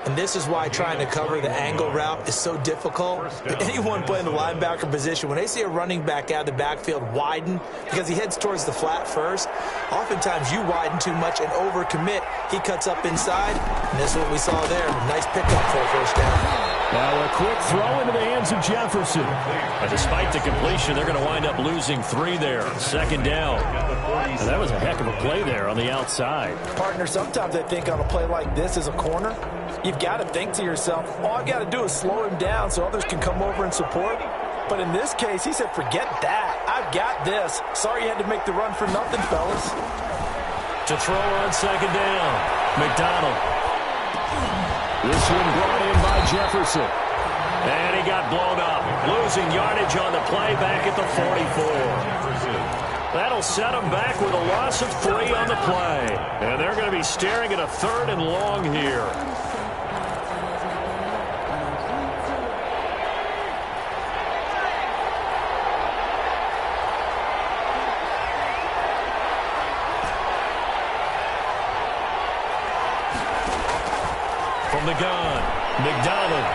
And this is why trying to cover the angle route is so difficult. Anyone playing the linebacker position, when they see a running back out of the backfield widen because he heads towards the flat first, oftentimes you widen too much and overcommit. He cuts up inside, and that's what we saw there. Nice pickup for a first down. Now a quick throw into the hands of Jefferson. And despite the completion, they're going to wind up losing 3 there. 2nd down. And that was a heck of a play there on the outside. Partner, sometimes I think on a play like this as a corner, you've got to think to yourself, all I got to do is slow him down so others can come over and support. But in this case, he said, forget that. I've got this. Sorry you had to make the run for nothing, fellas. To throw on 2nd down. McDonald. This one brought in by Jefferson. And he got blown up. Losing yardage on the play back at the 44. That'll set him back with a loss of 3 on the play. And they're going to be staring at a 3rd and long here. From the gun, McDonald.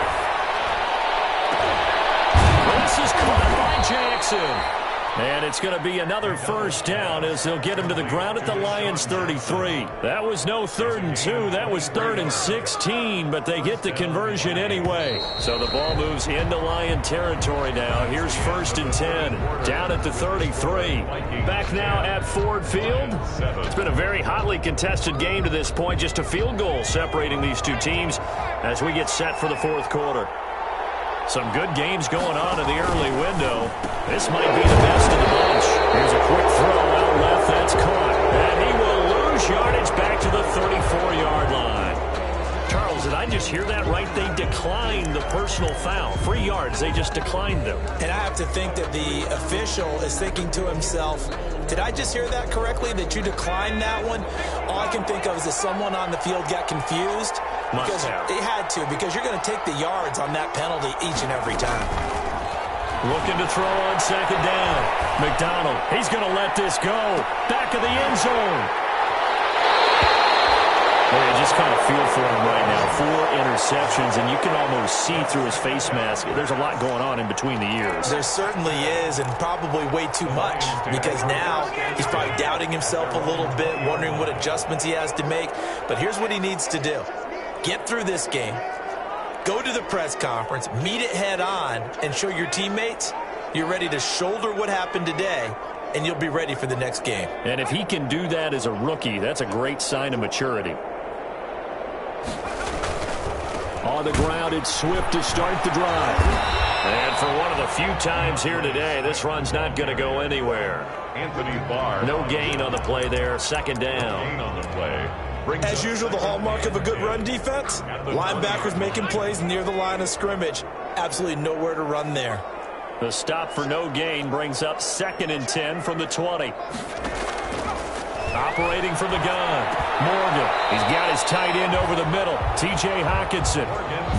This is caught by Jackson. And it's going to be another 1st down as they'll get him to the ground at the Lions 33. That was no 3rd and 2. That was 3rd and 16, but they get the conversion anyway. So the ball moves into Lion territory now. Here's 1st and 10, down at the 33. Back now at Ford Field. It's been a very hotly contested game to this point. Just a field goal separating these two teams as we get set for the 4th quarter. Some good games going on in the early window. This might be the best of the bunch. Here's a quick throw out left. That's caught. And he will lose yardage back to the 34-yard line. Charles, did I just hear that right? They declined the personal foul. 3 yards. They just declined them. And I have to think that the official is thinking to himself, did I just hear that correctly, that you declined that one? All I can think of is that someone on the field got confused. Because they had to, because you're going to take the yards on that penalty each and every time. Looking to throw on 2nd down. McDonald, he's going to let this go. Back of the end zone. Well, you just kind of feel for him right now. 4 interceptions, and you can almost see through his face mask. There's a lot going on in between the ears. There certainly is, and probably way too much, because now he's probably doubting himself a little bit, wondering what adjustments he has to make. But here's what he needs to do. Get through this game, go to the press conference, meet it head on, and show your teammates you're ready to shoulder what happened today, and you'll be ready for the next game. And if he can do that as a rookie, that's a great sign of maturity. On the ground, it's Swift to start the drive. And for one of the few times here today, this run's not going to go anywhere. Anthony Barr. No gain on the play there, second down. Gain on the play. As usual, the hallmark of a good run defense, linebackers making plays near the line of scrimmage. Absolutely nowhere to run there. The stop for no gain brings up 2nd and 10 from the 20. Operating from the gun, Morgan. He's got his tight end over the middle, T.J. Hockenson.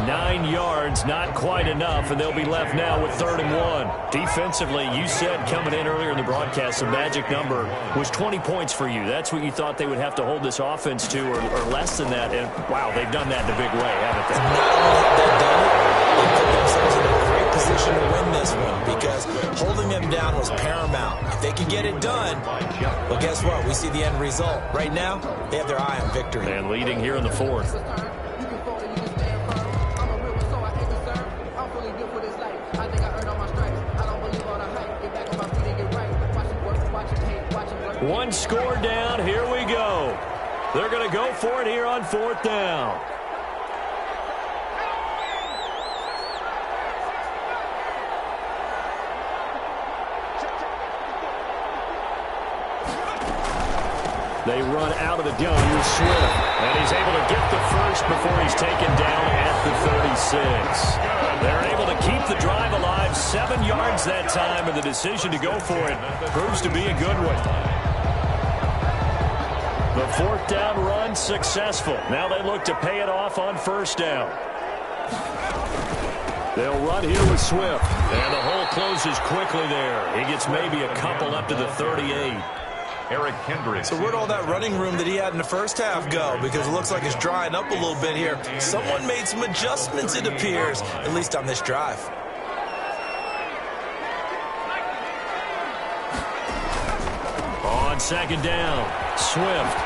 9 yards, not quite enough, and they'll be left now with 3rd and 1. Defensively, you said coming in earlier in the broadcast, the magic number was 20 points for you. That's what you thought they would have to hold this offense to, or less than that. And, wow, they've done that in a big way, haven't they? Not only have they done it, they put themselves in a great position to win this one because holding them down was paramount. If they could get it done, well, guess what? We see the end result. Right now, they have their eye on victory. And leading here in the 4th. One score down. Here we go. They're going to go for it here on 4th down. They run out of the gun. Here's Swift. And he's able to get the first before he's taken down at the 36. They're able to keep the drive alive. 7 yards that time, and the decision to go for it proves to be a good one. The 4th down run successful. Now they look to pay it off on 1st down. They'll run here with Swift. And the hole closes quickly there. He gets maybe a couple up to the 38. Eric Kendricks. So where'd all that running room that he had in the first half go? Because it looks like it's drying up a little bit here. Someone made some adjustments, it appears, at least on this drive. On 2nd down, Swift.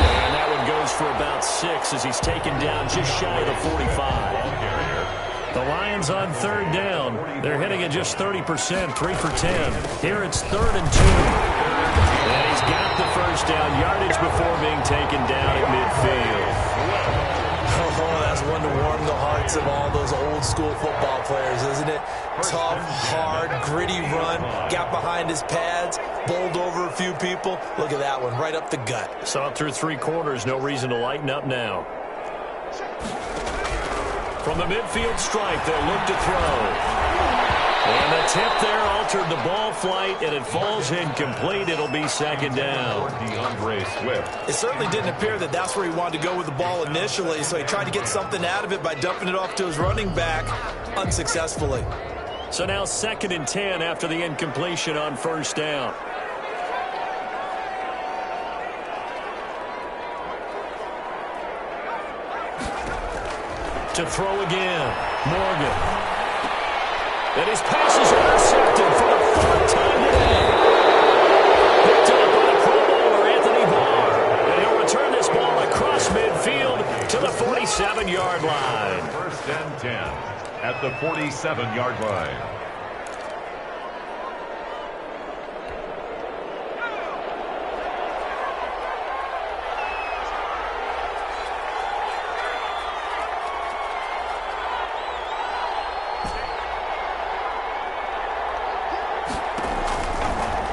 And that one goes for about 6 as he's taken down just shy of the 45. The Lions on 3rd down. They're hitting at just 30%, 3 for 10. Here it's 3rd and 2. And he's got the first down, yardage before being taken down at midfield. Oh, that's one to warm the hearts of all those old school football players, isn't it? Tough, hard, gritty run, got behind his pads, bowled over a few people. Look at that one, right up the gut. Saw it through 3 quarters, no reason to lighten up now. From the midfield stripe, they'll look to throw. And the tip there altered the ball flight, and it falls incomplete. It'll be 2nd down. DeAndre Swift. It certainly didn't appear that that's where he wanted to go with the ball initially, so he tried to get something out of it by dumping it off to his running back unsuccessfully. So now 2nd and 10 after the incompletion on 1st down. To throw again, Morgan. And his pass is intercepted for the 4th time today. Picked up by the Pro Bowler, Anthony Barr. And he'll return this ball across midfield to the 47-yard line. 1st and 10 at the 47-yard line.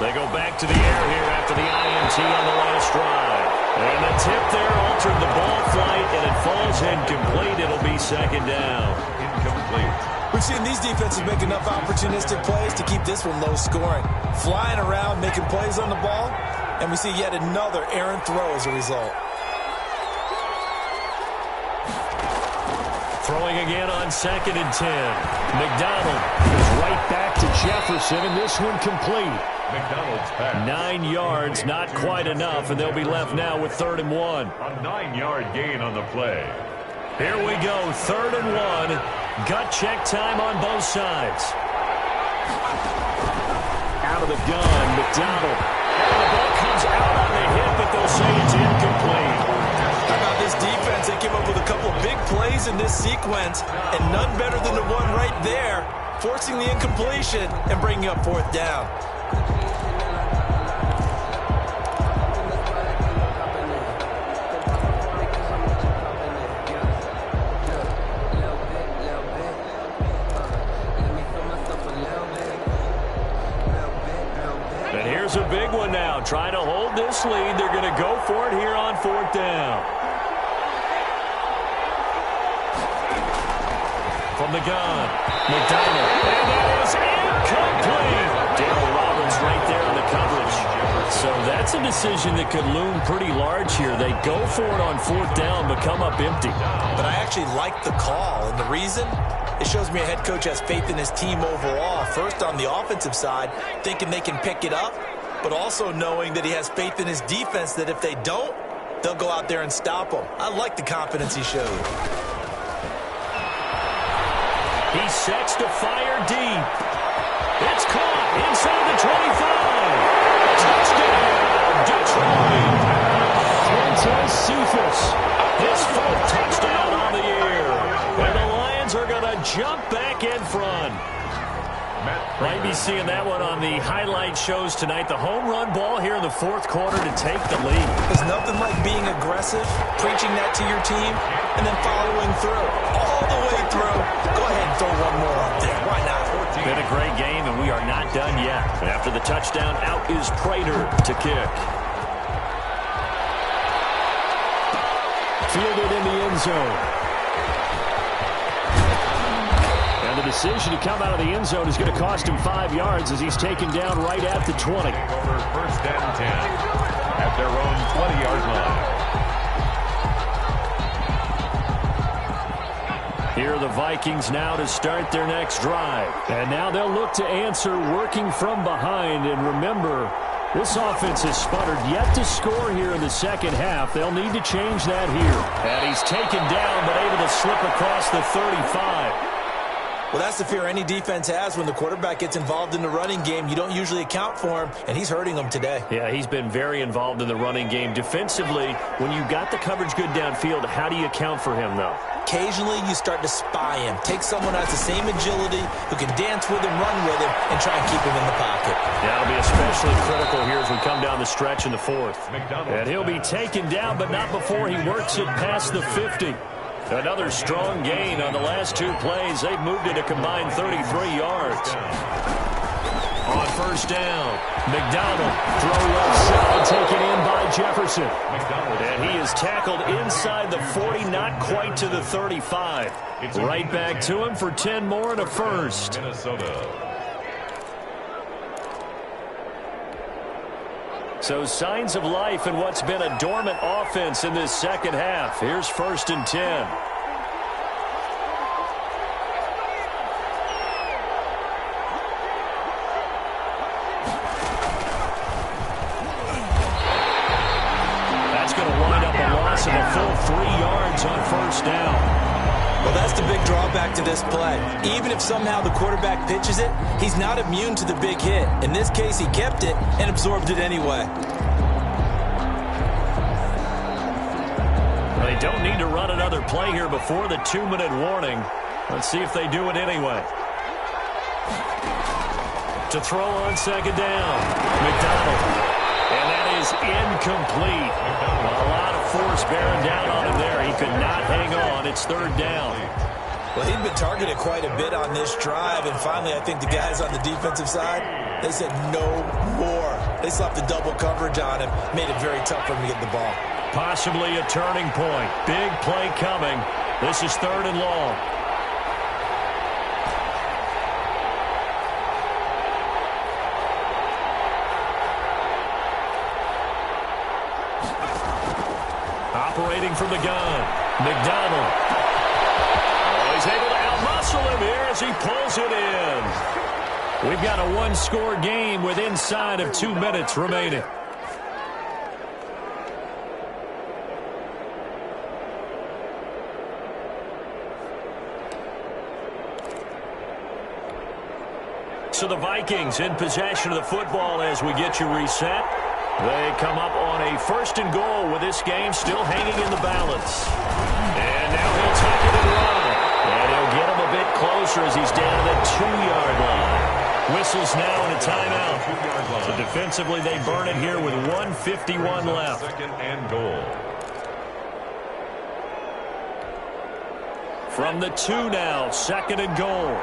They go back to the air here after the INT on the last drive. And the tip there altered the ball flight, and it falls incomplete. It'll be 2nd down. Incomplete. We've seen these defenses make enough opportunistic plays to keep this one low scoring. Flying around, making plays on the ball, and we see yet another errant throw as a result. Throwing again on 2nd and 10. McDonald is right back to Jefferson, and this one complete. McDonald's pass. 9 yards, not quite enough, and they'll be left now with 3rd and 1. A 9-yard gain on the play. Here we go, 3rd and 1. Gut check time on both sides. Out of the gun, McDonald. And the ball comes out on the hit, but they'll say it's incomplete. How about this defense? They came up with a couple of big plays in this sequence, and none better than the one right there, forcing the incompletion and bringing up 4th down. Here's a big one now. Trying to hold this lead. They're going to go for it here on 4th down. From the gun, McDonald. And that is incomplete. Darryl Roberts right there on the coverage. So that's a decision that could loom pretty large here. They go for it on 4th down, but come up empty. But I actually like the call, and the reason? It shows me a head coach has faith in his team overall. First, on the offensive side, thinking they can pick it up, but also knowing that he has faith in his defense that if they don't, they'll go out there and stop them. I like the confidence he showed. He sets to fire deep. It's caught inside the 25. Touchdown, Detroit. Quintez Cephas, his 4th touchdown on the year. And the Lions are going to jump back in front. Might be seeing that one on the highlight shows tonight. The home run ball here in the 4th quarter to take the lead. There's nothing like being aggressive, preaching that to your team, and then following through. All the way through. Go ahead and throw one more up there. Why not? Been a great game, and we are not done yet. After the touchdown, out is Prater to kick. Fielded in the end zone. And the decision to come out of the end zone is going to cost him 5 yards as he's taken down right at the 20. Over 1st and 10 at their own 20-yard line. Here are the Vikings now to start their next drive. And now they'll look to answer working from behind. And remember, this offense has sputtered yet to score here in the second half. They'll need to change that here. And he's taken down but able to slip across the 35. Well, that's the fear any defense has when the quarterback gets involved in the running game. You don't usually account for him, and he's hurting them today. Yeah, he's been very involved in the running game. Defensively, when you got the coverage good downfield, how do you account for him, though? Occasionally, you start to spy him. Take someone who has the same agility, who can dance with him, run with him, and try and keep him in the pocket. That'll be especially critical here as we come down the stretch in the 4th. And he'll be taken down, but not before he works it past the 50. Another strong gain on the last 2 plays. They've moved it a combined 33 yards. On 1st down, McDonald throw left side, taken in by Jefferson. And he is tackled inside the 40, not quite to the 35. Right back to him for 10 more and a first. Minnesota. So signs of life in what's been a dormant offense in this second half. Here's 1st and 10. That's going to wind up a loss of a full 3 yards on 1st down. Well, that's the big drawback to this play. Even if somehow the quarterback pitches it, he's not immune to the big hit. In this case, he kept it and absorbed it anyway. They don't need to run another play here before the 2-minute warning. Let's see if they do it anyway. To throw on 2nd down, McDonald. And that is incomplete. A lot of force bearing down on him there. He could not hang on. It's 3rd down. Well, he'd been targeted quite a bit on this drive, and finally I think the guys on the defensive side, they said no more. They slapped the double coverage on him, made it very tough for him to get the ball. Possibly a turning point. Big play coming. This is 3rd and long. Operating from the gun, McDonald. Oh, he's able to outmuscle him here as he pulls it in. We've got a 1-score game with inside of 2 minutes remaining. So the Vikings in possession of the football as we get you reset. They come up on a 1st and goal with this game still hanging in the balance. And now he'll take it and run. And he'll get him a bit closer as he's down to the 2-yard line. Whistles now and a timeout. So defensively they burn it here with 1:51 left. 2nd and goal. From the 2 now, 2nd and goal.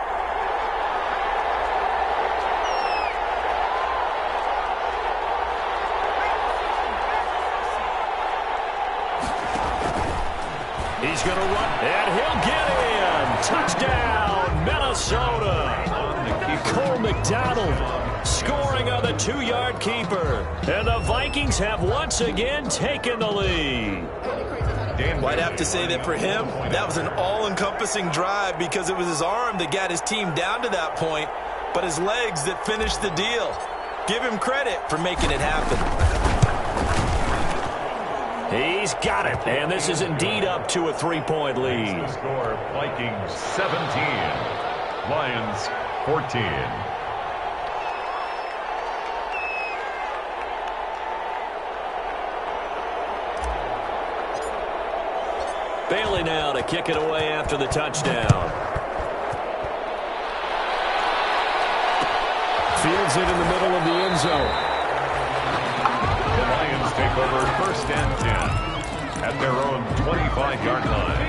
He's going to run, and he'll get in. Touchdown, Minnesota. Cole McDonald scoring on the 2-yard keeper. And the Vikings have once again taken the lead. I'd have to say that for him, that was an all-encompassing drive because it was his arm that got his team down to that point, but his legs that finished the deal. Give him credit for making it happen. He's got it, and this is indeed up to a 3-point lead. Score, Vikings 17, Lions 14. Bailey now to kick it away after the touchdown. Fields it in the middle of the end zone. The Lions take over 1st and 10 at their own 25-yard line.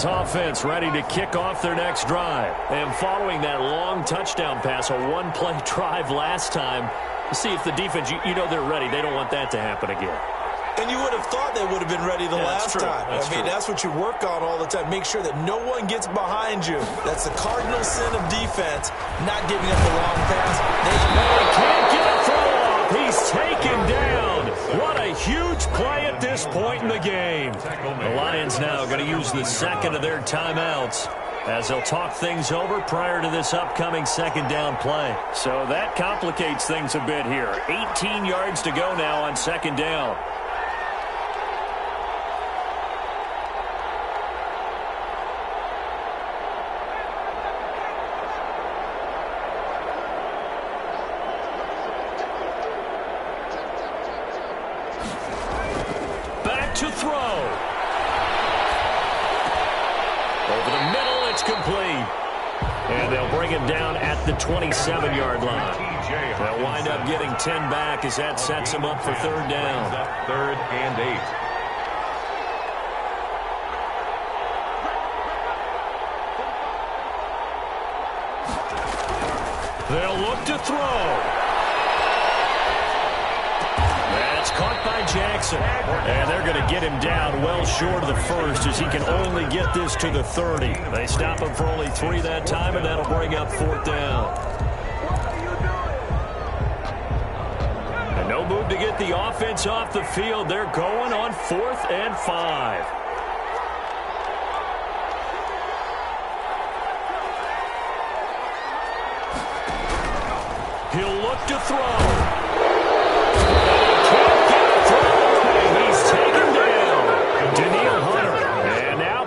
Offense ready to kick off their next drive. And following that long touchdown pass, a one-play drive last time, see if the defense, you know they're ready. They don't want that to happen again. And you would have thought they would have been ready the last time. That's what you work on all the time. Make sure that no one gets behind you. That's the cardinal sin of defense, not giving up the long pass. They can't get a throw off. He's taken down. What a huge play at this point in the game. The Lions now going to use the second of their timeouts as they'll talk things over prior to this upcoming second down play. So that complicates things a bit here. 18 yards to go now on second down. To throw. Over the middle, it's complete. And they'll bring him down at the 27-yard line. They'll wind up getting 10 back as that sets him up for third down. 3rd and 8. They'll look to throw. That's caught by Jackson. And they're going to get him down well short of the first as he can only get this to the 30. They stop him for only 3 that time, and that'll bring up 4th down. And no move to get the offense off the field. They're going on 4th and 5. He'll look to throw.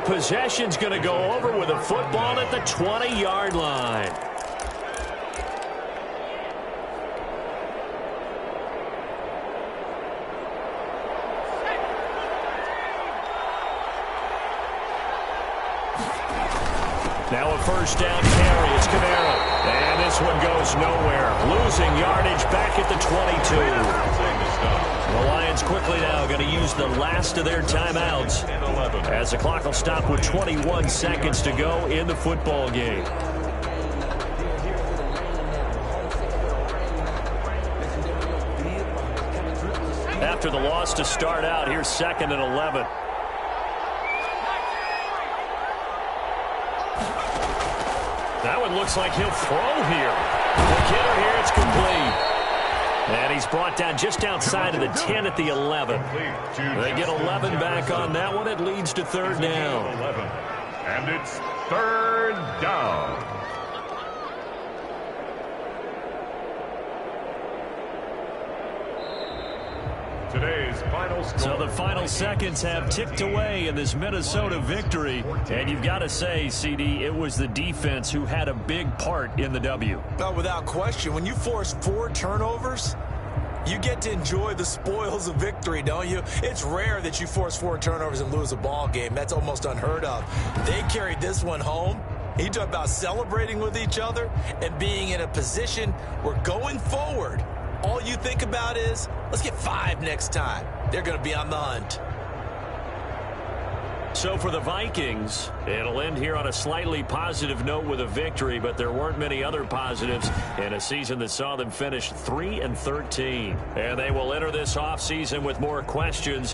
Possession's going to go over with a football at the 20-yard line. Now a first down carry. It's Camaro. And this one goes nowhere. Losing yardage back at the 22. The Lions quickly now going to use the last of their timeouts as the clock will stop with 21 seconds to go in the football game. After the loss to start out, here's 2nd and 11. That one looks like he'll throw here. The killer here, it's complete. And he's brought down just outside of the 10 at the 11. They get 11 back on that one. It leads to 3rd down. And it's 3rd down. Today's final score. So the final seconds have ticked away in this Minnesota victory. And you've got to say, CD, it was the defense who had a big part in the W. Well, without question, when you force 4 turnovers, you get to enjoy the spoils of victory, don't you? It's rare that you force 4 turnovers and lose a ball game. That's almost unheard of. They carried this one home. You talk about celebrating with each other and being in a position where going forward, all you think about is, let's get 5 next time. They're going to be on the hunt. So for the Vikings, it'll end here on a slightly positive note with a victory, but there weren't many other positives in a season that saw them finish 3-13. And they will enter this offseason with more questions.